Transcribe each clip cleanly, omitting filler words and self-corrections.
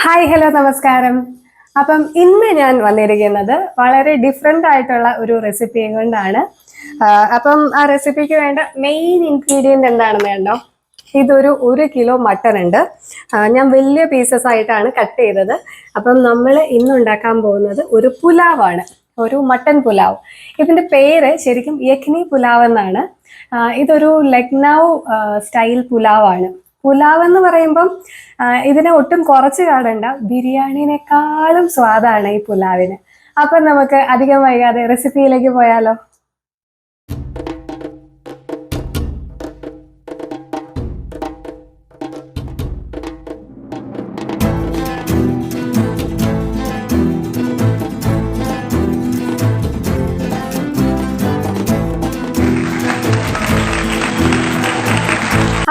Hi hello നമസ്കാരം. അപ്പം ഇന്ന് ഞാൻ വന്നിരിക്കുന്നത് വളരെ ഡിഫറെൻ്റ് ആയിട്ടുള്ള ഒരു റെസിപ്പി കൊണ്ടാണ്. അപ്പം ആ റെസിപ്പിക്ക് വേണ്ട മെയിൻ ഇൻഗ്രീഡിയൻറ്റ് എന്താണെന്ന് കണ്ടോ? ഇതൊരു 1 കിലോ മട്ടൺ ഉണ്ട്. ഞാൻ വലിയ പീസസ് ആയിട്ടാണ് കട്ട് ചെയ്തത്. അപ്പം നമ്മൾ ഇന്ന് ഉണ്ടാക്കാൻ പോകുന്നത് ഒരു പുലാവാണ്, ഒരു മട്ടൺ പുലാവ്. ഇതിൻ്റെ പേര് ശരിക്കും യഖ്നി പുലാവ് എന്നാണ്. ഇതൊരു ലക്നൗ സ്റ്റൈൽ പുലാവാണ്. പുലാവ് എന്ന് പറയുമ്പം ഇതിനെ ഒട്ടും കുറച്ച് കാണണ്ട, ബിരിയാണിനേക്കാളും സ്വാദാണ് ഈ പുലാവിന്. അപ്പം നമുക്ക് അധികം വൈകാതെ റെസിപ്പിയിലേക്ക് പോയാലോ?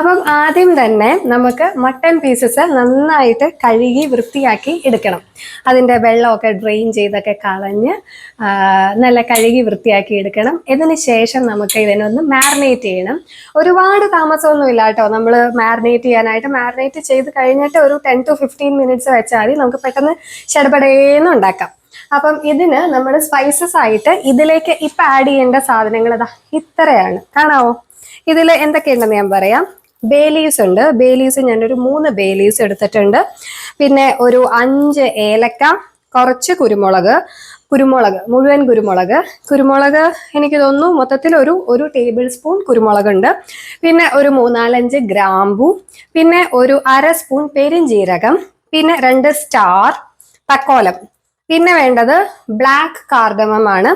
അപ്പം ആദ്യം തന്നെ നമുക്ക് മട്ടൺ പീസസ് നന്നായിട്ട് കഴുകി വൃത്തിയാക്കി എടുക്കണം. അതിൻ്റെ വെള്ളമൊക്കെ ഡ്രെയിൻ ചെയ്തൊക്കെ കളഞ്ഞ് നല്ല കഴുകി വൃത്തിയാക്കി എടുക്കണം. ഇതിന് ശേഷം നമുക്ക് ഇതിനൊന്ന് മാരിനേറ്റ് ചെയ്യണം. ഒരുപാട് താമസമൊന്നുമില്ല കേട്ടോ. നമ്മൾ മാരിനേറ്റ് ചെയ്ത് കഴിഞ്ഞിട്ട് ഒരു 10 to 15 minutes വെച്ചാൽ മതി. നമുക്ക് പെട്ടെന്ന് ചടപടേന്ന് ഉണ്ടാക്കാം. അപ്പം ഇതിന് നമ്മൾ സ്പൈസസ് ആയിട്ട് ഇതിലേക്ക് ഇപ്പം ആഡ് ചെയ്യേണ്ട സാധനങ്ങൾ ഇത്രയാണ്. കാണാവോ? ഇതിൽ എന്തൊക്കെയുണ്ടെന്ന് ഞാൻ പറയാം. ബേ ലീവ്സ് ഉണ്ട്. ബേ ലീവ്സ് ഞാനൊരു 3 ബേ ലീവ്സ് എടുത്തിട്ടുണ്ട്. പിന്നെ ഒരു 5 ഏലക്ക, കുറച്ച് മുഴുവൻ കുരുമുളക് എനിക്ക് തോന്നുന്നു മൊത്തത്തിൽ ഒരു ടേബിൾ സ്പൂൺ കുരുമുളക് ഉണ്ട്. പിന്നെ ഒരു 3-4-5 ഗ്രാമ്പു, പിന്നെ ഒരു 1/2 സ്പൂൺ പെരിഞ്ജീരകം, പിന്നെ 2 സ്റ്റാർ തക്കോലം. പിന്നെ വേണ്ടത് ബ്ലാക്ക് കാർഡമം ആണ്.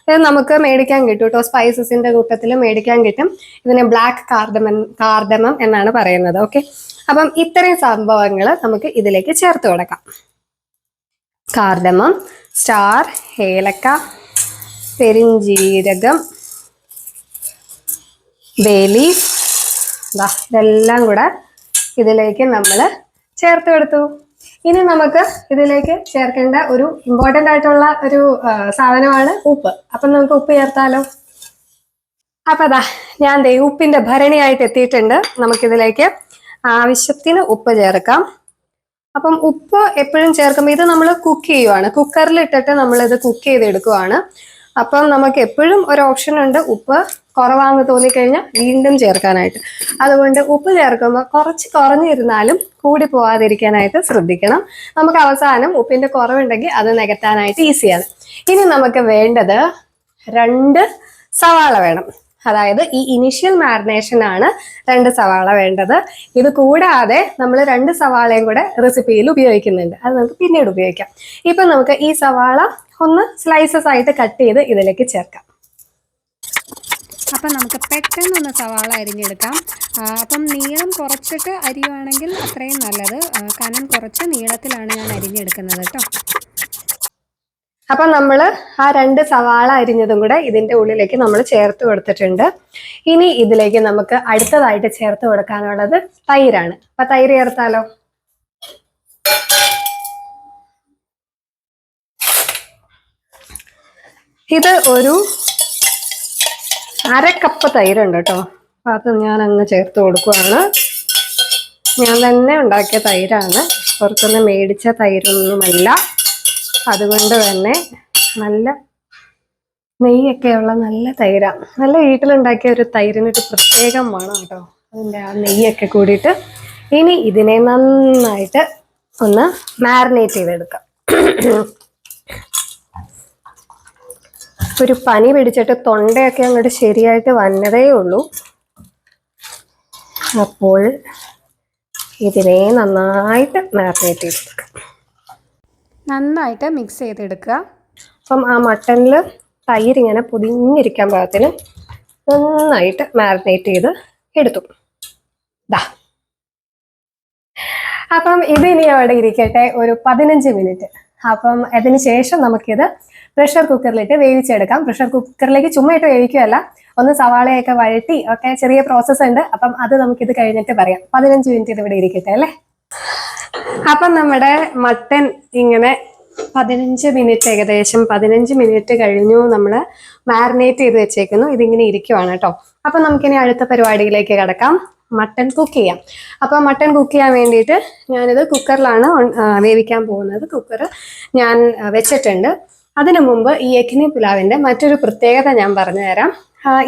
ഇത് നമുക്ക് മേടിക്കാൻ കിട്ടും കേട്ടോ. സ്പൈസസിന്റെ കൂട്ടത്തിൽ മേടിക്കാൻ കിട്ടും. ഇതിനെ ബ്ലാക്ക് കാർഡമം എന്നാണ് പറയുന്നത്. ഓക്കെ, അപ്പം ഇത്രയും സംഭവങ്ങൾ നമുക്ക് ഇതിലേക്ക് ചേർത്ത് കൊടുക്കാം. കാർഡമം, സ്റ്റാർ, ഏലക്ക, പെരിഞ്ജീരകം, ബേ ലീഫ്, ഇതെല്ലാം കൂടെ ഇതിലേക്ക് നമ്മൾ ചേർത്ത് കൊടുത്തു. ഇനി നമുക്ക് ഇതിലേക്ക് ചേർക്കേണ്ട ഒരു ഇമ്പോർട്ടൻ്റ് ആയിട്ടുള്ള ഒരു സാധനമാണ് ഉപ്പ്. അപ്പം നമുക്ക് ഉപ്പ് ചേർത്താലോ? അപ്പം ഞാൻ ഉപ്പിന്റെ ഭരണിയായിട്ട് എത്തിയിട്ടുണ്ട്. നമുക്കിതിലേക്ക് ആവശ്യത്തിന് ഉപ്പ് ചേർക്കാം. അപ്പം ഉപ്പ് എപ്പോഴും ചേർക്കുമ്പോൾ ഇത് നമ്മൾ കുക്ക് ചെയ്യുവാണ്, കുക്കറിൽ ഇട്ടിട്ട് നമ്മളിത് കുക്ക് ചെയ്തെടുക്കുവാണ്. അപ്പം നമുക്ക് എപ്പോഴും ഒരു ഓപ്ഷൻ ഉണ്ട്, ഉപ്പ് കുറവാന്ന് തോന്നിക്കഴിഞ്ഞാൽ വീണ്ടും ചേർക്കാനായിട്ട്. അതുകൊണ്ട് ഉപ്പ് ചേർക്കുമ്പോൾ കുറച്ച് കുറഞ്ഞിരുന്നാലും കൂടി പോവാതിരിക്കാനായിട്ട് ശ്രദ്ധിക്കണം. നമുക്ക് അവസാനം ഉപ്പിന്റെ കുറവുണ്ടെങ്കിൽ അത് നികത്താനായിട്ട് ഈസിയാണ്. ഇനി നമുക്ക് വേണ്ടത് 2 സവാള വേണം. അതായത് ഈ ഇനിഷ്യൽ മാരിനേഷനാണ് 2 സവാള വേണ്ടത്. ഇത് കൂടാതെ നമ്മൾ 2 സവാളയും കൂടെ റെസിപ്പിയിൽ ഉപയോഗിക്കുന്നുണ്ട്. അത് നമുക്ക് പിന്നീട് ഉപയോഗിക്കാം. ഇപ്പം നമുക്ക് ഈ സവാള ഒന്ന് സ്ലൈസസ് ആയിട്ട് കട്ട് ചെയ്ത് ഇതിലേക്ക് ചേർക്കാം. അപ്പം നമുക്ക് പെട്ടെന്നൊന്ന് സവാള അരിഞ്ഞെടുക്കാം. അപ്പം നീളം കുറച്ചിട്ട് അരിയുവാണെങ്കിൽ അത്രയും നല്ലത്. കനം കുറച്ച് നീളത്തിലാണ് ഞാൻ അരിഞ്ഞെടുക്കുന്നത് കേട്ടോ. അപ്പം നമ്മൾ ആ 2 സവാള അരിഞ്ഞതും കൂടെ ഇതിൻ്റെ ഉള്ളിലേക്ക് നമ്മൾ ചേർത്ത് കൊടുത്തിട്ടുണ്ട്. ഇനി ഇതിലേക്ക് നമുക്ക് അടുത്തതായിട്ട് ചേർത്ത് കൊടുക്കാനുള്ളത് തൈരാണ്. അപ്പം തൈര് ചേർത്താലോ? ഇത് ഒരു 1/2 കപ്പ് തൈരുണ്ട് കേട്ടോ. അത് ഞാൻ അങ്ങ് ചേർത്ത് കൊടുക്കുകയാണ്. ഞാൻ തന്നെ ഉണ്ടാക്കിയ തൈരാണ്, പുറത്തുനിന്ന് മേടിച്ച തൈരൊന്നുമല്ല. അതുകൊണ്ട് തന്നെ നല്ല നെയ്യൊക്കെയുള്ള നല്ല തൈരാണ്. നല്ല വീട്ടിലുണ്ടാക്കിയ ഒരു തൈരിനൊരു പ്രത്യേകം മണം കേട്ടോ, അതിൻ്റെ ആ നെയ്യൊക്കെ കൂടിയിട്ട്. ഇനി ഇതിനെ നന്നായിട്ട് ഒന്ന് മാരിനേറ്റ് ചെയ്തെടുക്കാം. ഒരു പനി പിടിച്ചിട്ട് തൊണ്ടയൊക്കെ അങ്ങോട്ട് ശരിയായിട്ട് വന്നതേ ഉള്ളൂ. അപ്പോൾ ഇതിനെ നന്നായിട്ട് മാരിനേറ്റ് ചെയ്തെടുക്കാം, നന്നായിട്ട് മിക്സ് ചെയ്തെടുക്കുക. അപ്പം ആ മട്ടണിൽ തൈരിങ്ങനെ പൊതിഞ്ഞിരിക്കാൻ പാകത്തിന് നന്നായിട്ട് മാരിനേറ്റ് ചെയ്ത് എടുത്തു. അപ്പം ഇതിനി അവിടെ ഇരിക്കട്ടെ ഒരു 15 മിനിറ്റ്. അപ്പം അതിന് ശേഷം നമുക്കിത് പ്രഷർ കുക്കറിലിട്ട് വേവിച്ചെടുക്കാം. പ്രഷർ കുക്കറിലേക്ക് ചുമ്മാ ഇട്ട് വേവിക്കുകയല്ല, ഒന്ന് സവാളയൊക്കെ വഴറ്റി ഒക്കെ ചെറിയ പ്രോസസ്സ് ഉണ്ട്. അപ്പം അത് നമുക്കിത് കഴിഞ്ഞിട്ട് പറയാം. 15 മിനിറ്റ് ഇത് ഇവിടെ ഇരിക്കട്ടെ അല്ലേ. അപ്പം നമ്മുടെ മട്ടൻ ഇങ്ങനെ 15 മിനിറ്റ്, ഏകദേശം 15 മിനിറ്റ് കഴിഞ്ഞു. നമ്മൾ മാരിനേറ്റ് ചെയ്ത് വെച്ചേക്കുന്നു. ഇതിങ്ങനെ ഇരിക്കുവാണ് കേട്ടോ. അപ്പം നമുക്കിനി അടുത്ത പരിപാടിയിലേക്ക് കിടക്കാം. മട്ടൺ കുക്ക് ചെയ്യാം. അപ്പോൾ മട്ടൺ കുക്ക് ചെയ്യാൻ വേണ്ടിയിട്ട് ഞാനിത് കുക്കറിലാണ് വേവിക്കാൻ പോകുന്നത്. കുക്കർ ഞാൻ വെച്ചിട്ടുണ്ട്. അതിനു മുമ്പ് ഈ യഖ്നി പുലാവിൻ്റെ മറ്റൊരു പ്രത്യേകത ഞാൻ പറഞ്ഞു തരാം.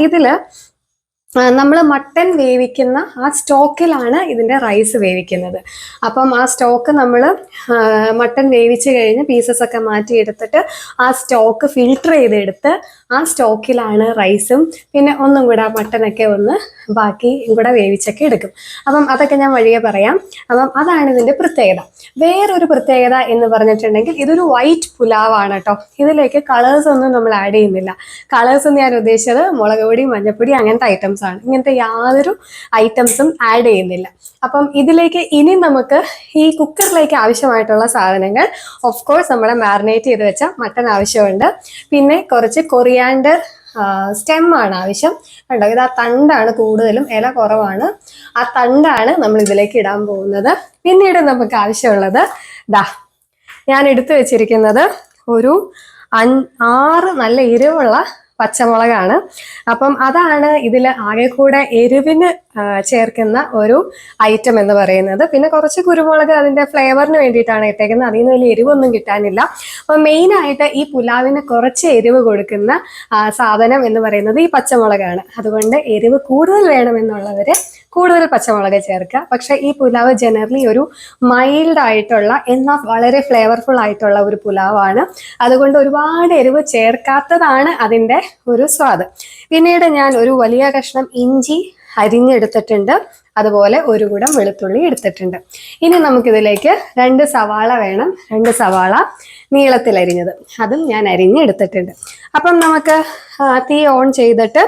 ഇതിൽ നമ്മൾ മട്ടൺ വേവിക്കുന്ന ആ സ്റ്റോക്കിലാണ് ഇതിൻ്റെ റൈസ് വേവിക്കുന്നത്. അപ്പം ആ സ്റ്റോക്ക് നമ്മൾ മട്ടൺ വേവിച്ച് കഴിഞ്ഞ് പീസസ് ഒക്കെ മാറ്റിയെടുത്തിട്ട് ആ സ്റ്റോക്ക് ഫിൽട്ടർ ചെയ്തെടുത്ത് ആ സ്റ്റോക്കിലാണ് റൈസും പിന്നെ ഒന്നും കൂടെ മട്ടനൊക്കെ ഒന്ന് ബാക്കി കൂടെ വേവിച്ചൊക്കെ എടുക്കും. അപ്പം അതൊക്കെ ഞാൻ വഴിയെ പറയാം. അപ്പം അതാണ് ഇതിൻ്റെ പ്രത്യേകത. വേറൊരു പ്രത്യേകത എന്ന് പറഞ്ഞിട്ടുണ്ടെങ്കിൽ ഇതൊരു വൈറ്റ് പുലാവാണ് കേട്ടോ. ഇതിലേക്ക് കളേഴ്സ് ഒന്നും നമ്മൾ ആഡ് ചെയ്യുന്നില്ല. കളേഴ്സ് എന്ന് ഞാൻ ഉദ്ദേശിച്ചത് മുളക് പൊടി, മഞ്ഞൾപ്പൊടി അങ്ങനത്തെ ഐറ്റംസ് ആണ്. ഇങ്ങനത്തെ യാതൊരു ഐറ്റംസും ആഡ് ചെയ്യുന്നില്ല. അപ്പം ഇതിലേക്ക് ഇനി നമുക്ക് ഈ കുക്കറിലേക്ക് ആവശ്യമായിട്ടുള്ള സാധനങ്ങൾ, ഓഫ് കോഴ്സ് നമ്മളെ മാരിനേറ്റ് ചെയ്ത് വെച്ച മട്ടൺ ആവശ്യമുണ്ട്. പിന്നെ കുറച്ച് കൊറിയാൻഡർ സ്റ്റെം ആണ് ആവശ്യം. കണ്ടോ, ഇത് ആ തണ്ടാണ് കൂടുതലും, ഇല കുറവാണ്. ആ തണ്ടാണ് നമ്മൾ ഇതിലേക്ക് ഇടാൻ പോകുന്നത്. പിന്നീട് നമുക്ക് ആവശ്യമുള്ളത് ഞാൻ എടുത്തു വെച്ചിരിക്കുന്നത് ഒരു 6 നല്ല എരിവുള്ള പച്ചമുളകാണ്. അപ്പം അതാണ് ഇതിൽ ആകെ കൂടെ എരിവിന് ചേർക്കുന്ന ഒരു ഐറ്റം എന്ന് പറയുന്നത്. പിന്നെ കുറച്ച് കുരുമുളക് അതിൻ്റെ ഫ്ലേവറിന് വേണ്ടിയിട്ടാണ് ഇട്ടേക്കുന്നത്. അതിൽ നിന്ന് വലിയ എരിവൊന്നും കിട്ടാനില്ല. അപ്പം മെയിനായിട്ട് ഈ പുലാവിന് കുറച്ച് എരിവ് കൊടുക്കുന്ന സാധനം എന്ന് പറയുന്നത് ഈ പച്ചമുളകാണ്. അതുകൊണ്ട് എരിവ് കൂടുതൽ വേണമെന്നുള്ളവർ കൂടുതൽ പച്ചമുളക് ചേർക്കുക. പക്ഷെ ഈ പുലാവ് ജനറലി ഒരു മൈൽഡ് ആയിട്ടുള്ള എന്നാൽ വളരെ ഫ്ലേവർഫുൾ ആയിട്ടുള്ള ഒരു പുലാവാണ്. അതുകൊണ്ട് ഒരുപാട് എരിവ് ചേർക്കാത്തതാണ് അതിൻ്റെ ഒരു സ്വാദ്. പിന്നീട് ഞാൻ ഒരു വലിയ കഷ്ണം ഇഞ്ചി അരിഞ്ഞെടുത്തിട്ടുണ്ട്. അതുപോലെ ഒരു കുടം വെളുത്തുള്ളി എടുത്തിട്ടുണ്ട്. ഇനി നമുക്കിതിലേക്ക് 2 സവാള വേണം. 2 സവാള നീളത്തിൽ അരിഞ്ഞത്, അതും ഞാൻ അരിഞ്ഞെടുത്തിട്ടുണ്ട്. അപ്പം നമുക്ക് തീ ഓൺ ചെയ്തിട്ട്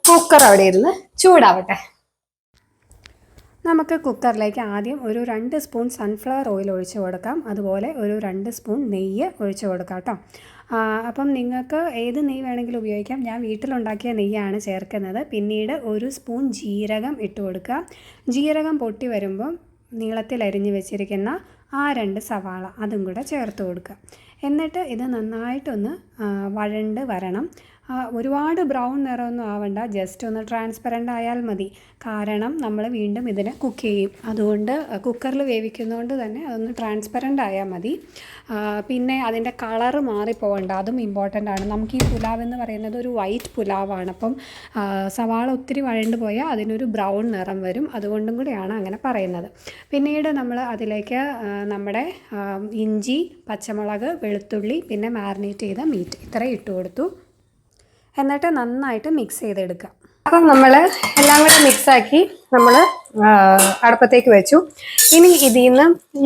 കുക്കർ അവിടെ ഇരുന്ന് ചൂടാവട്ടെ. നമുക്ക് കുക്കറിലേക്ക് ആദ്യം ഒരു 2 സ്പൂൺ സൺഫ്ലവർ ഓയിൽ ഒഴിച്ച് കൊടുക്കാം. അതുപോലെ ഒരു 2 സ്പൂൺ നെയ്യ് ഒഴിച്ച് കൊടുക്കാം കേട്ടോ. അപ്പം നിങ്ങൾക്ക് ഏത് നെയ്യ് വേണമെങ്കിലും ഉപയോഗിക്കാം. ഞാൻ വീട്ടിലുണ്ടാക്കിയ നെയ്യാണ് ചേർക്കുന്നത്. പിന്നീട് 1 സ്പൂൺ ജീരകം ഇട്ട് കൊടുക്കുക. ജീരകം പൊട്ടി വരുമ്പം നീളത്തിൽ അരിഞ്ഞ് വെച്ചിരിക്കുന്ന ആ 2 സവാള അതും കൂടെ ചേർത്ത് കൊടുക്കുക. എന്നിട്ട് ഇത് നന്നായിട്ടൊന്ന് വഴണ്ട് വരണം. ഒരുപാട് ബ്രൗൺ നിറമൊന്നും ആവണ്ട, ജസ്റ്റ് ഒന്ന് ട്രാൻസ്പെറൻ്റ് ആയാൽ മതി. കാരണം നമ്മൾ വീണ്ടും ഇതിനെ കുക്ക് ചെയ്യും. അതുകൊണ്ട് കുക്കറിൽ വേവിക്കുന്നതുകൊണ്ട് തന്നെ അതൊന്ന് ട്രാൻസ്പെറൻ്റ് ആയാൽ മതി. പിന്നെ അതിൻ്റെ കളറ് മാറിപ്പോകണ്ട, അതും ഇമ്പോർട്ടൻ്റ് ആണ്. നമുക്ക് ഈ പുലാവ് എന്ന് പറയുന്നത് ഒരു വൈറ്റ് പുലാവാണ്. അപ്പം സവാള ഒത്തിരി വഴണ്ട് പോയാൽ അതിനൊരു ബ്രൗൺ നിറം വരും. അതുകൊണ്ടും കൂടിയാണ് അങ്ങനെ പറയുന്നത്. പിന്നീട് നമ്മൾ അതിലേക്ക് നമ്മുടെ ഇഞ്ചി, പച്ചമുളക്, വെളുത്തുള്ളി, പിന്നെ മാരിനേറ്റ് ചെയ്ത മീറ്റ് ഇത്രയും ഇട്ട് കൊടുത്തു. എന്നിട്ട് നന്നായിട്ട് മിക്സ് ചെയ്തെടുക്കുക. അപ്പം നമ്മൾ എല്ലാം കൂടെ മിക്സാക്കി നമ്മൾ അടുപ്പത്തേക്ക് വെച്ചു. ഇനി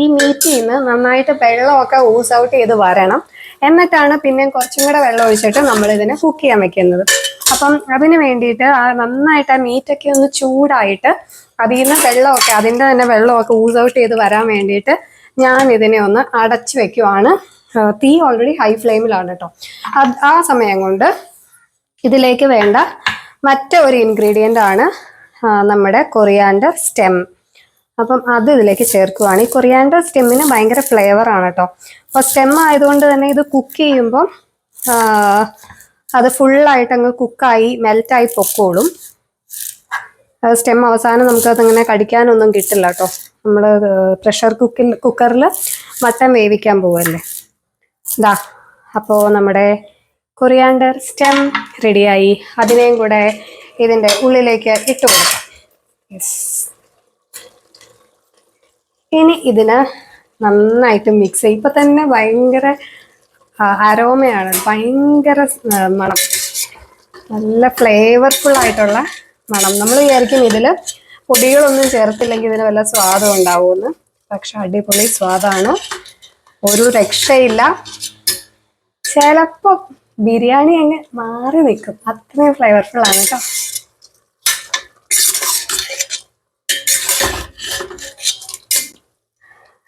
ഈ മീറ്റിൽ നിന്ന് നന്നായിട്ട് വെള്ളമൊക്കെ ഊസ് ഔട്ട് ചെയ്ത് വരണം. എന്നിട്ടാണ് പിന്നെ കുറച്ചും കൂടെ വെള്ളം ഒഴിച്ചിട്ട് നമ്മളിതിനെ കുക്ക് ചെയ്യാൻ വെക്കുന്നത്. അപ്പം അതിന് വേണ്ടിയിട്ട് നന്നായിട്ട് ആ മീറ്റൊക്കെ ഒന്ന് ചൂടായിട്ട് അതിൽ നിന്ന് വെള്ളമൊക്കെ, അതിൻ്റെ തന്നെ വെള്ളമൊക്കെ ഊസ് ഔട്ട് ചെയ്ത് വരാൻ വേണ്ടിയിട്ട് ഞാൻ ഇതിനെ ഒന്ന് അടച്ചു വെക്കുവാണ്. തീ ഓൾറെഡി ഹൈ ഫ്ലെയിമിലാണ് കേട്ടോ. ആ സമയം കൊണ്ട് ഇതിലേക്ക് വേണ്ട മറ്റൊരു ഇൻഗ്രീഡിയൻ്റ് ആണ് നമ്മുടെ കൊറിയാൻഡർ സ്റ്റെം. അപ്പം അത് ഇതിലേക്ക് ചേർക്കുവാണ്. ഈ കൊറിയാൻഡർ സ്റ്റെമ്മിന് ഭയങ്കര ഫ്ലേവറാണ് കേട്ടോ. അപ്പോൾ സ്റ്റെം ആയതുകൊണ്ട് തന്നെ ഇത് കുക്ക് ചെയ്യുമ്പം അത് ഫുള്ളായിട്ട് അങ്ങ് കുക്കായി മെൽറ്റായി പൊക്കോളും. സ്റ്റെം അവസാനം നമുക്കതിങ്ങനെ കടിക്കാനൊന്നും കിട്ടില്ല കേട്ടോ. നമ്മൾ പ്രഷർ കുക്കറിൽ മട്ടൻ വേവിക്കാൻ പോവല്ലേ. അപ്പോൾ നമ്മുടെ കൊറിയാൻഡർ സ്റ്റെം റെഡിയായി. അതിനെയും കൂടെ ഇതിൻ്റെ ഉള്ളിലേക്ക് ഇട്ട് കൊടുക്കാം. ഇനി ഇതിന് നന്നായിട്ട് മിക്സ് ചെയ്യും. ഇപ്പം തന്നെ ഭയങ്കര അരോമയാണ്, ഭയങ്കര മണം, നല്ല ഫ്ലേവർഫുൾ ആയിട്ടുള്ള മണം. നമ്മൾ വിചാരിക്കും ഇതിൽ പൊടികളൊന്നും ചേർത്തില്ലെങ്കിൽ ഇതിന് വല്ല സ്വാദം ഉണ്ടാവുമെന്ന്. പക്ഷെ അടിപൊളി സ്വാദാണ്, ഒരു രക്ഷയില്ല. ചിലപ്പോൾ ബിരിയാണി അങ്ങ് മാറി നിൽക്കും, അത്രയും ഫ്ലേവർഫുൾ ആണ് കേട്ടോ.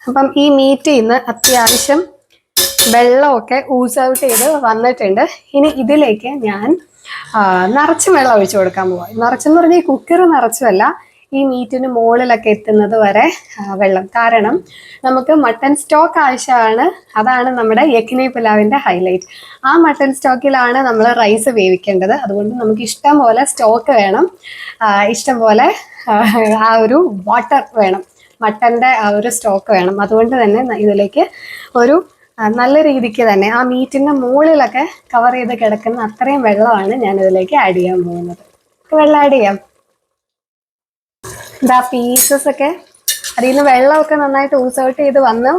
അപ്പം ഈ മീറ്റിൽ നിന്ന് അത്യാവശ്യം വെള്ളമൊക്കെ ഊസ് ഔട്ട് ചെയ്ത് വന്നിട്ടുണ്ട്. ഇനി ഇതിലേക്ക് ഞാൻ നിറച്ചും വെള്ളം ഒഴിച്ചു കൊടുക്കാൻ പോവാം. നിറച്ചെന്ന് പറഞ്ഞാൽ ഈ കുക്കർ നിറച്ചുമല്ല, ഈ മീറ്റിന് മുകളിലൊക്കെ എത്തുന്നത് വരെ വെള്ളം. കാരണം നമുക്ക് മട്ടൺ സ്റ്റോക്ക് ആവശ്യമാണ്. അതാണ് നമ്മുടെ യഖ്നി പുലാവിന്റെ ഹൈലൈറ്റ്. ആ മട്ടൺ സ്റ്റോക്കിലാണ് നമ്മൾ റൈസ് വേവിക്കേണ്ടത്. അതുകൊണ്ട് നമുക്ക് ഇഷ്ടം പോലെ സ്റ്റോക്ക് വേണം, ഇഷ്ടം പോലെ ആ ഒരു വാട്ടർ വേണം, മട്ടന്റെ ആ ഒരു സ്റ്റോക്ക് വേണം. അതുകൊണ്ട് തന്നെ ഇതിലേക്ക് ഒരു നല്ല രീതിക്ക് തന്നെ ആ മീറ്റിന്റെ മുകളിലൊക്കെ കവർ ചെയ്ത് കിടക്കുന്ന അത്രയും വെള്ളമാണ് ഞാൻ ഇതിലേക്ക് ആഡ് ചെയ്യാൻ പോകുന്നത്. വെള്ളം ആഡ് ചെയ്യാം. ഇതാ പീസസ് ഒക്കെ അതിൽ നിന്ന് വെള്ളമൊക്കെ നന്നായിട്ട് ഊസൗട്ട് ചെയ്ത് വന്നു.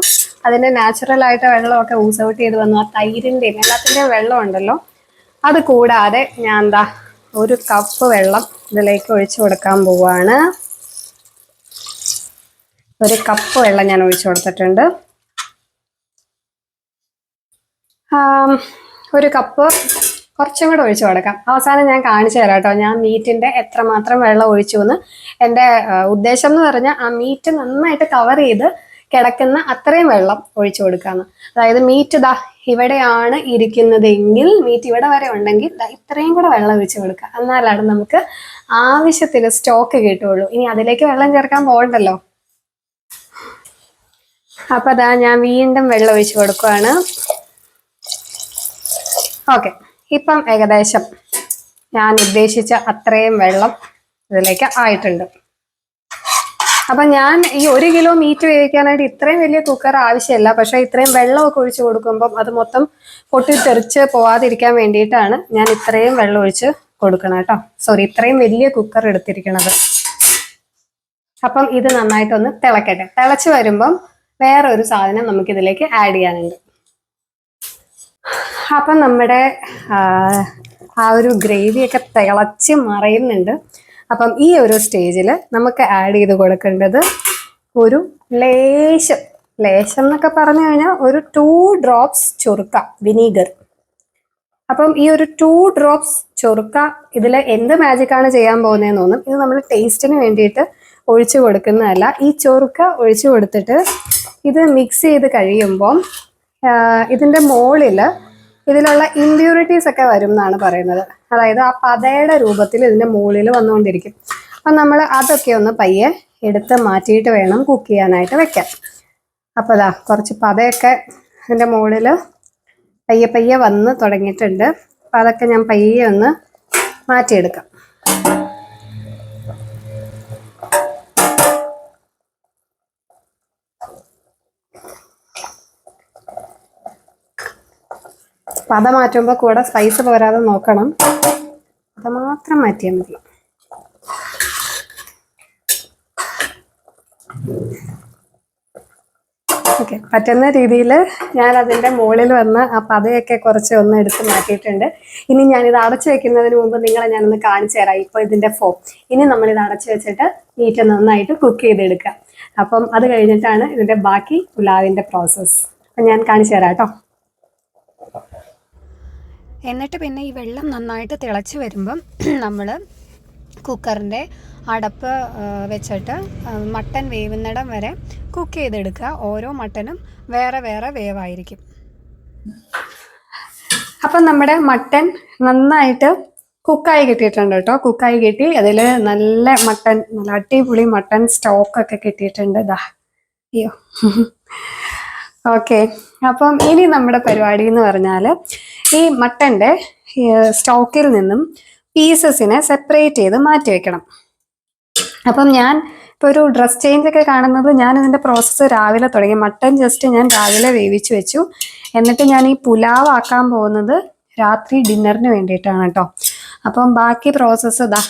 അതിന്റെ നാച്ചുറൽ ആയിട്ട് വെള്ളമൊക്കെ ഊസൗട്ട് ചെയ്ത് വന്നു. ആ തൈരിന്റെയും എല്ലാത്തിന്റെയും വെള്ളം ഉണ്ടല്ലോ, അത് കൂടാതെ ഞാൻ എന്താ 1 കപ്പ് വെള്ളം ഇതിലേക്ക് ഒഴിച്ചു കൊടുക്കാൻ പോവാണ്. 1 കപ്പ് വെള്ളം ഞാൻ ഒഴിച്ചു കൊടുത്തിട്ടുണ്ട്. 1 കപ്പ് കുറച്ചും കൂടെ ഒഴിച്ചു കൊടുക്കാം. അവസാനം ഞാൻ കാണിച്ചു തരാം കേട്ടോ ഞാൻ മീറ്റിന്റെ എത്രമാത്രം വെള്ളം ഒഴിച്ചു എന്ന്. എൻ്റെ ഉദ്ദേശം എന്ന് പറഞ്ഞാൽ ആ മീറ്റ് നന്നായിട്ട് കവർ ചെയ്ത് കിടക്കുന്ന അത്രയും വെള്ളം ഒഴിച്ചു കൊടുക്കാന്ന്. അതായത് മീറ്റ് ഇതാ ഇവിടെയാണ് ഇരിക്കുന്നതെങ്കിൽ, മീറ്റ് ഇവിടെ വരെ ഉണ്ടെങ്കിൽ ഇത്രയും കൂടെ വെള്ളം ഒഴിച്ചു കൊടുക്കുക. എന്നാലാണ് നമുക്ക് ആവശ്യത്തിന് സ്റ്റോക്ക് കിട്ടുള്ളൂ. ഇനി അതിലേക്ക് വെള്ളം ചേർക്കാൻ പോകണ്ടല്ലോ. അപ്പൊ അതാ ഞാൻ വീണ്ടും വെള്ളം ഒഴിച്ചു കൊടുക്കുകയാണ്. ഓക്കെ, ഇപ്പം ഏകദേശം ഞാൻ ഉദ്ദേശിച്ച അത്രയും വെള്ളം ഇതിലേക്ക് ആയിട്ടുണ്ട്. അപ്പൊ ഞാൻ ഈ 1 കിലോ മീറ്റ് വേവിക്കാനായിട്ട് ഇത്രയും വലിയ കുക്കർ ആവശ്യമില്ല. പക്ഷെ ഇത്രയും വെള്ളമൊക്കെ ഒഴിച്ചു കൊടുക്കുമ്പം അത് മൊത്തം പൊട്ടിത്തെറിച്ച് പോവാതിരിക്കാൻ വേണ്ടിയിട്ടാണ് ഞാൻ ഇത്രയും വെള്ളം ഒഴിച്ച് കൊടുക്കണം കേട്ടോ. സോറി, ഇത്രയും വലിയ കുക്കർ എടുത്തിരിക്കണത്. അപ്പം ഇത് നന്നായിട്ടൊന്ന് തിളക്കട്ടെ. തിളച്ച് വരുമ്പം വേറെ ഒരു സാധനം നമുക്കിതിലേക്ക് ആഡ് ചെയ്യാനുണ്ട്. അപ്പം നമ്മുടെ ആ ഒരു ഗ്രേവിയൊക്കെ തിളച്ച് മറയുന്നുണ്ട്. അപ്പം ഈ ഒരു സ്റ്റേജിൽ നമുക്ക് ആഡ് ചെയ്ത് കൊടുക്കേണ്ടത് ഒരു ലേശം എന്നൊക്കെ പറഞ്ഞു കഴിഞ്ഞാൽ ഒരു 2 ഡ്രോപ്സ് ചൊറുക്ക വിനീഗർ. അപ്പം ഈ ഒരു 2 ഡ്രോപ്സ് ചൊറുക്ക ഇതിൽ എന്ത് മാജിക്കാണ് ചെയ്യാൻ പോകുന്നതെന്ന് തോന്നും. ഇത് നമ്മൾ ടേസ്റ്റിന് വേണ്ടിയിട്ട് ഒഴിച്ചു കൊടുക്കുന്നതല്ല. ഈ ചൊറുക്ക ഒഴിച്ചു കൊടുത്തിട്ട് ഇത് മിക്സ് ചെയ്ത് കഴിയുമ്പം ഇതിൻ്റെ മുകളിൽ ഇതിലുള്ള ഇമ്പ്യൂരിറ്റീസ് ഒക്കെ വരും എന്നാണ് പറയുന്നത്. അതായത് ആ പതയുടെ രൂപത്തിൽ ഇതിന്റെ മുകളിൽ വന്നുകൊണ്ടിരിക്കും. അപ്പം നമ്മൾ അതൊക്കെ ഒന്ന് പയ്യെ എടുത്ത് മാറ്റിയിട്ട് വേണം കുക്ക് ചെയ്യാനായിട്ട് വെക്കാൻ. അപ്പോൾ ഇതാ കുറച്ച് പതയൊക്കെ ഇതിന്റെ മുകളിൽ പയ്യെ പയ്യെ വന്ന് തുടങ്ങിയിട്ടുണ്ട്. അപ്പം അതൊക്കെ ഞാൻ പയ്യെ ഒന്ന് മാറ്റിയെടുക്കാം. പത മാറ്റുമ്പോൾ കൂടെ സ്പൈസ് പോരാതെ നോക്കണം. അത് മാത്രം മാറ്റിയാൽ മതി. ഓക്കെ, പറ്റുന്ന രീതിയിൽ ഞാൻ അതിൻ്റെ മുകളിൽ വന്ന് ആ പതയൊക്കെ കുറച്ച് ഒന്ന് എടുത്ത് മാറ്റിയിട്ടുണ്ട്. ഇനി ഞാനിത് അടച്ചു വെക്കുന്നതിന് മുമ്പ് നിങ്ങളെ ഞാനൊന്ന് കാണിച്ചു തരാം ഇപ്പോൾ ഇതിൻ്റെ ഫോം. ഇനി നമ്മളിത് അടച്ചു വെച്ചിട്ട് മീറ്റ് നന്നായിട്ട് കുക്ക് ചെയ്തെടുക്കാം. അപ്പം അത് കഴിഞ്ഞിട്ടാണ് ഇതിൻ്റെ ബാക്കി പുലാവിൻ്റെ പ്രോസസ്സ്. അപ്പം ഞാൻ കാണിച്ചു തരാം കേട്ടോ. എന്നിട്ട് പിന്നെ ഈ വെള്ളം നന്നായിട്ട് തിളച്ച് വരുമ്പം നമ്മൾ കുക്കറിൻ്റെ അടപ്പ് വെച്ചിട്ട് മട്ടൻ വേവുന്നിടം വരെ കുക്ക് ചെയ്തെടുക്കുക. ഓരോ മട്ടനും വേറെ വേറെ വേവായിരിക്കും. അപ്പം നമ്മുടെ മട്ടൻ നന്നായിട്ട് കുക്കായി കിട്ടിയിട്ടുണ്ട് കേട്ടോ. കുക്കായി കിട്ടി. അതിൽ നല്ല മട്ടൻ, നല്ല അടിപൊളി മട്ടൻ സ്റ്റോക്കൊക്കെ കിട്ടിയിട്ടുണ്ട്. ഇതാ അയ്യോ. ഓക്കെ, അപ്പം ഇനി നമ്മുടെ പരിപാടി എന്ന് പറഞ്ഞാൽ ഈ മട്ടൻ്റെ സ്റ്റോക്കിൽ നിന്നും പീസസിനെ സെപ്പറേറ്റ് ചെയ്ത് മാറ്റി വെക്കണം. അപ്പം ഞാൻ ഇപ്പോൾ ഒരു ഡ്രസ് ചേഞ്ച് ഒക്കെ കാണുന്നത് ഞാൻ ഇതിൻ്റെ പ്രോസസ്സ് രാവിലെ തുടങ്ങി. മട്ടൻ ജസ്റ്റ് ഞാൻ രാവിലെ വേവിച്ച് വെച്ചു. എന്നിട്ട് ഞാൻ ഈ പുലാവ് ആക്കാൻ പോകുന്നത് രാത്രി ഡിന്നറിന് വേണ്ടിയിട്ടാണ് കേട്ടോ. അപ്പം ബാക്കി പ്രോസസ്സ് ഇതാ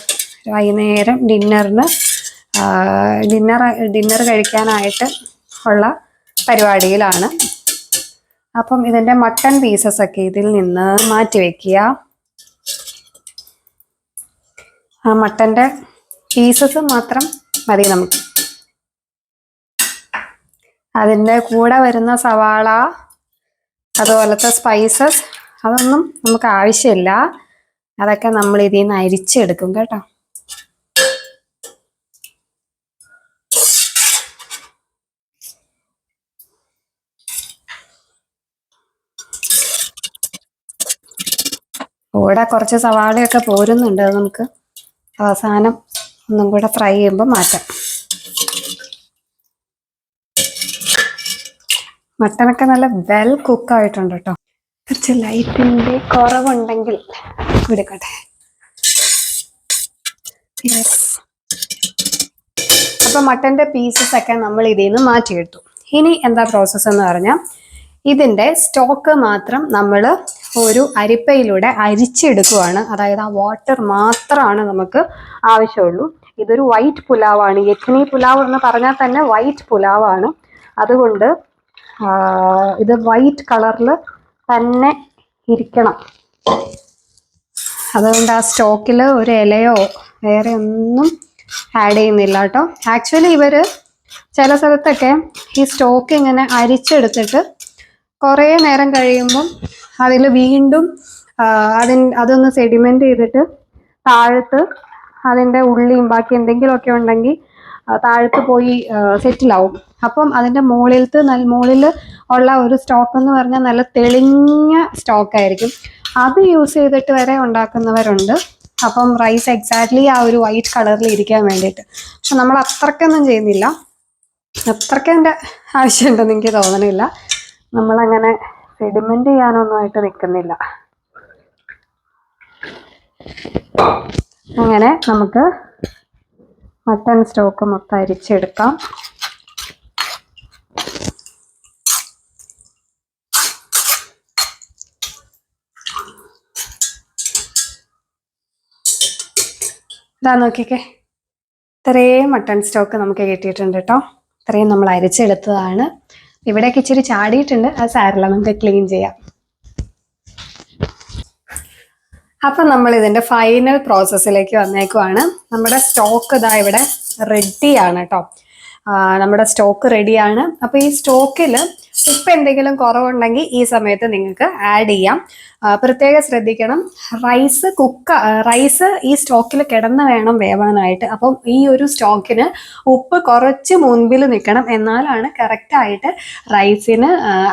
വൈകുന്നേരം ഡിന്നർ കഴിക്കാനായിട്ട് ഉള്ള പരിപാടിയിലാണ്. അപ്പം ഇതിൻ്റെ മട്ടൺ പീസസ് ഒക്കെ ഇതിൽ നിന്ന് മാറ്റി വെക്കുക. ആ മട്ടൻ്റെ പീസസ് മാത്രം മതി നമുക്ക്. അതിൻ്റെ കൂടെ വരുന്ന സവാള അതുപോലത്തെ സ്പൈസസ് അതൊന്നും നമുക്ക് ആവശ്യമില്ല. അതൊക്കെ നമ്മൾ ഇതിൽ നിന്ന് അരിച്ചെടുക്കും കേട്ടോ. കൂടെ കുറച്ച് സവാളയൊക്കെ പോരുന്നുണ്ട്. അത് നമുക്ക് അവസാനം ഒന്നും കൂടെ ഫ്രൈ ചെയ്യുമ്പോൾ മാറ്റാം. മട്ടനൊക്കെ നല്ല വെൽ കുക്കായിട്ടുണ്ട് കേട്ടോ. കുറച്ച് ലൈറ്റിൻ്റെ കുറവുണ്ടെങ്കിൽ എടുക്കട്ടെ. യെസ്. അപ്പം മട്ടൻ്റെ പീസസ് ഒക്കെ നമ്മൾ ഇതിൽ നിന്ന് മാറ്റിയെടുത്തു. ഇനി എന്താ പ്രോസസ്സ് എന്ന് പറഞ്ഞാൽ ഇതിൻ്റെ സ്റ്റോക്ക് മാത്രം നമ്മൾ ഒരു അരിപ്പയിലൂടെ അരിച്ചെടുക്കുകയാണ്. അതായത് ആ വാട്ടർ മാത്രമാണ് നമുക്ക് ആവശ്യമുള്ളൂ. ഇതൊരു വൈറ്റ് പുലാവാണ്. യഖ്നി പുലാവ് എന്ന് പറഞ്ഞാൽ തന്നെ വൈറ്റ് പുലാവാണ്. അതുകൊണ്ട് ഇത് വൈറ്റ് കളറിൽ തന്നെ ഇരിക്കണം. അതുകൊണ്ട് ആ സ്റ്റോക്കിൽ ഒരു ഇലയോ വേറെ ഒന്നും ആഡ് ചെയ്യുന്നില്ല കേട്ടോ. ആക്ച്വലി ഇവർ ചില സ്ഥലത്തൊക്കെ ഈ സ്റ്റോക്ക് ഇങ്ങനെ അരിച്ചെടുത്തിട്ട് കുറേ നേരം കഴിയുമ്പം അതിൽ വീണ്ടും അതൊന്ന് സെഡിമെൻ്റ് ചെയ്തിട്ട് താഴത്ത് അതിൻ്റെ ഉള്ളിയും ബാക്കി എന്തെങ്കിലുമൊക്കെ ഉണ്ടെങ്കിൽ താഴത്ത് പോയി സെറ്റിലാവും. അപ്പം അതിൻ്റെ മുകളിൽ ഉള്ള ഒരു സ്റ്റോക്ക് എന്ന് പറഞ്ഞാൽ നല്ല തെളിഞ്ഞ സ്റ്റോക്കായിരിക്കും. അത് യൂസ് ചെയ്തിട്ട് വരെ ഉണ്ടാക്കുന്നവരുണ്ട്. അപ്പം റൈസ് എക്സാക്ട്ലി ആ ഒരു വൈറ്റ് കളറിൽ ഇരിക്കാൻ വേണ്ടിയിട്ട്. പക്ഷെ നമ്മൾ അത്രയ്ക്കൊന്നും ചെയ്യുന്നില്ല. അത്രയ്ക്ക് എൻ്റെ ആവശ്യമുണ്ടെന്ന് എനിക്ക് തോന്നണില്ല. നമ്മളങ്ങനെ സെഡിമെൻ്റ് ചെയ്യാനൊന്നുമായിട്ട് നിൽക്കുന്നില്ല. അങ്ങനെ നമുക്ക് മട്ടൺ സ്റ്റോക്ക് മൊത്തം അരിച്ചെടുക്കാം. ഇതാ നോക്കിക്കേ, ഇത്രയും മട്ടൺ സ്റ്റോക്ക് നമുക്ക് കിട്ടിയിട്ടുണ്ട് കേട്ടോ. ഇത്രയും നമ്മൾ അരിച്ചെടുത്തതാണ്. ഇവിടേക്ക് ഇച്ചിരി ചാടിയിട്ടുണ്ട്, അത് സാരമില്ല, നമുക്ക് ക്ലീൻ ചെയ്യാം. അപ്പം നമ്മൾ ഇതിൻ്റെ ഫൈനൽ പ്രോസസ്സിലേക്ക് വന്നേക്കുവാണ്. നമ്മുടെ സ്റ്റോക്ക് ഇതാ ഇവിടെ റെഡിയാണ് കേട്ടോ. നമ്മുടെ സ്റ്റോക്ക് റെഡിയാണ്. അപ്പോൾ ഈ സ്റ്റോക്കിൽ ഉപ്പ് എന്തെങ്കിലും കുറവുണ്ടെങ്കിൽ ഈ സമയത്ത് നിങ്ങൾക്ക് ആഡ് ചെയ്യാം. പ്രത്യേകം ശ്രദ്ധിക്കണം, റൈസ് ഈ സ്റ്റോക്കിൽ കിടന്ന് വേണം വേവാനായിട്ട്. അപ്പം ഈ ഒരു സ്റ്റോക്കിന് ഉപ്പ് കുറച്ച് മുൻപിൽ നിൽക്കണം, എന്നാലാണ് കറക്റ്റായിട്ട് റൈസിന്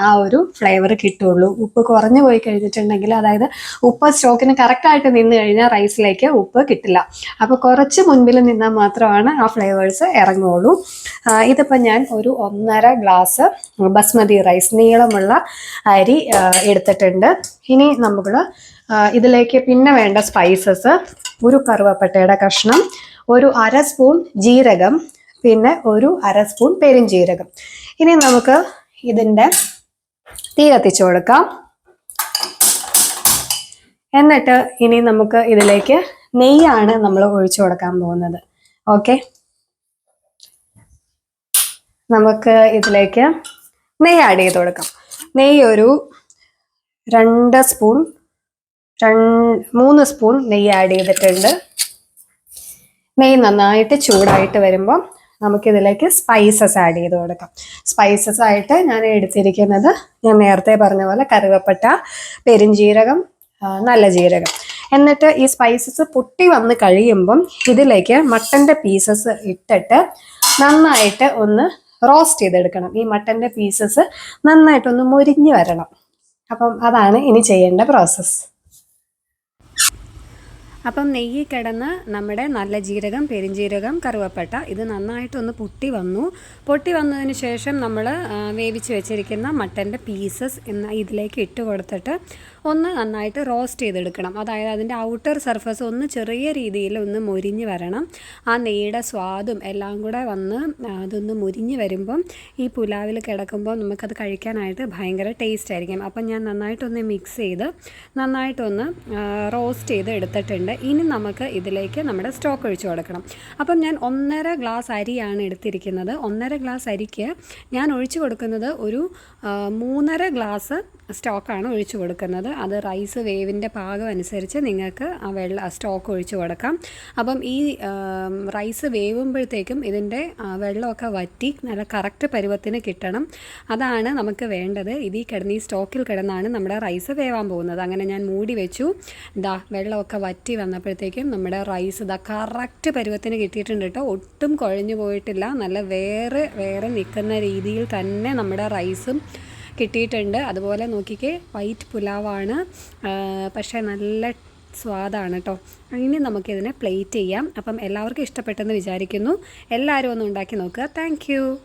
ആ ഒരു ഫ്ലേവർ കിട്ടുള്ളൂ. ഉപ്പ് കുറഞ്ഞു പോയി കഴിഞ്ഞിട്ടുണ്ടെങ്കിൽ, അതായത് ഉപ്പ് സ്റ്റോക്കിന് കറക്റ്റായിട്ട് നിന്ന് കഴിഞ്ഞാൽ റൈസിലേക്ക് ഉപ്പ് കിട്ടില്ല. അപ്പോൾ കുറച്ച് മുൻപിൽ നിന്നാൽ മാത്രമാണ് ആ ഫ്ലേവേഴ്സ് ഇറങ്ങുള്ളൂ. ഇതിപ്പോൾ ഞാൻ ഒരു 1.5 ഗ്ലാസ് ബസ്മതി റൈസ്, നീളമുള്ള അരി എടുത്തിട്ടുണ്ട്. ഇനി നമ്മൾ ഇതിലേക്ക് പിന്നെ വേണ്ട സ്പൈസസ്: ഒരു കറുവപ്പട്ടയുടെ കഷ്ണം, ഒരു 1/2 സ്പൂൺ ജീരകം, പിന്നെ ഒരു 1/2 സ്പൂൺ പെരുംജീരകം. ഇനി നമുക്ക് ഇതിൻ്റെ തീ കത്തിച്ചു കൊടുക്കാം. എന്നിട്ട് ഇനി നമുക്ക് ഇതിലേക്ക് നെയ്യാണ് നമ്മൾ ഒഴിച്ചു കൊടുക്കാൻ പോകുന്നത്. ഓക്കെ, നമുക്ക് ഇതിലേക്ക് നെയ്യ് ആഡ് ചെയ്ത് കൊടുക്കാം. നെയ്യ് ഒരു 3 സ്പൂൺ നെയ്യ് ആഡ് ചെയ്തിട്ടുണ്ട്. നെയ്യ് നന്നായിട്ട് ചൂടായിട്ട് വരുമ്പോൾ നമുക്കിതിലേക്ക് സ്പൈസസ് ആഡ് ചെയ്ത് കൊടുക്കാം. സ്പൈസസ് ആയിട്ട് ഞാൻ എടുത്തിരിക്കുന്നത്, ഞാൻ നേരത്തെ പറഞ്ഞ പോലെ, കറുവപ്പട്ട, പെരുംജീരകം, നല്ല ജീരകം. എന്നിട്ട് ഈ സ്പൈസസ് പൊട്ടി വന്ന് കഴിയുമ്പം ഇതിലേക്ക് മട്ടൻ്റെ പീസസ് ഇട്ടിട്ട് നന്നായിട്ട് ഒന്ന് റോസ്റ്റ് ചെയ്തെടുക്കണം. ഈ മട്ടൻ്റെ പീസസ് നന്നായിട്ടൊന്ന് മൊരിഞ്ഞ് വരണം. അപ്പം അതാണ് ഇനി ചെയ്യേണ്ട പ്രോസസ്സ്. അപ്പം നെയ്യ് കിടന്ന് നമ്മുടെ നല്ല ജീരകം, പെരുംജീരകം, കറുവപ്പട്ട ഇത് നന്നായിട്ടൊന്ന് പൊട്ടി വന്നതിന് ശേഷം നമ്മൾ വേവിച്ച് വെച്ചിരിക്കുന്ന മട്ടൻ്റെ പീസസ് ഇതിലേക്ക് ഇട്ട് കൊടുത്തിട്ട് ഒന്ന് നന്നായിട്ട് റോസ്റ്റ് ചെയ്തെടുക്കണം. അതായത് അതിൻ്റെ ഔട്ടർ സർഫസ് ഒന്ന് ചെറിയ രീതിയിൽ ഒന്ന് മൊരിഞ്ഞ് വരണം. ആ നെയ്യുടെ സ്വാദും എല്ലാം കൂടെ വന്ന് അതൊന്ന് മൊരിഞ്ഞ് വരുമ്പം ഈ പുലാവിൽ കിടക്കുമ്പോൾ നമുക്കത് കഴിക്കാനായിട്ട് ഭയങ്കര ടേസ്റ്റ് ആയിരിക്കും. അപ്പം ഞാൻ നന്നായിട്ടൊന്ന് മിക്സ് ചെയ്ത് നന്നായിട്ടൊന്ന് റോസ്റ്റ് ചെയ്ത് എടുത്തിട്ടുണ്ട്. ഇനി നമുക്ക് ഇതിലേക്ക് നമ്മുടെ സ്റ്റോക്ക് ഒഴിച്ചു കൊടുക്കണം. അപ്പം ഞാൻ 1.5 ഗ്ലാസ് അരിയാണ് എടുത്തിരിക്കുന്നത്. 1.5 ഗ്ലാസ് അരിക്ക് ഞാൻ ഒഴിച്ചു കൊടുക്കുന്നത് ഒരു 3.5 ഗ്ലാസ് സ്റ്റോക്കാണ് ഒഴിച്ചു കൊടുക്കുന്നത്. അത് റൈസ് വേവിൻ്റെ പാകം അനുസരിച്ച് നിങ്ങൾക്ക് ആ സ്റ്റോക്ക് ഒഴിച്ചു കൊടുക്കാം. അപ്പം ഈ റൈസ് വേവുമ്പോഴത്തേക്കും ഇതിൻ്റെ വെള്ളമൊക്കെ വറ്റി നല്ല കറക്റ്റ് പരുവത്തിന് കിട്ടണം. അതാണ് നമുക്ക് വേണ്ടത്. ഈ സ്റ്റോക്കിൽ കിടന്നാണ് നമ്മുടെ റൈസ് വേവാൻ പോകുന്നത്. അങ്ങനെ ഞാൻ മൂടി വെച്ചു. വെള്ളമൊക്കെ വറ്റി വന്നപ്പോഴത്തേക്കും നമ്മുടെ റൈസ് കറക്റ്റ് പരുവത്തിന് കിട്ടിയിട്ടുണ്ട് കേട്ടോ. ഒട്ടും കുഴഞ്ഞു പോയിട്ടില്ല. നല്ല വേറെ നിൽക്കുന്ന രീതിയിൽ തന്നെ നമ്മുടെ റൈസും കിട്ടിയിട്ടുണ്ട്. അതുപോലെ നോക്കിക്കേ, വൈറ്റ് പുലാവാണ്, പക്ഷേ നല്ല സ്വാദാണ് കേട്ടോ. ഇനി നമുക്കിതിനെ പ്ലേറ്റ് ചെയ്യാം. അപ്പം എല്ലാവർക്കും ഇഷ്ടപ്പെട്ടെന്ന് വിചാരിക്കുന്നു. എല്ലാവരും ഒന്ന് ഉണ്ടാക്കി നോക്കുക. താങ്ക്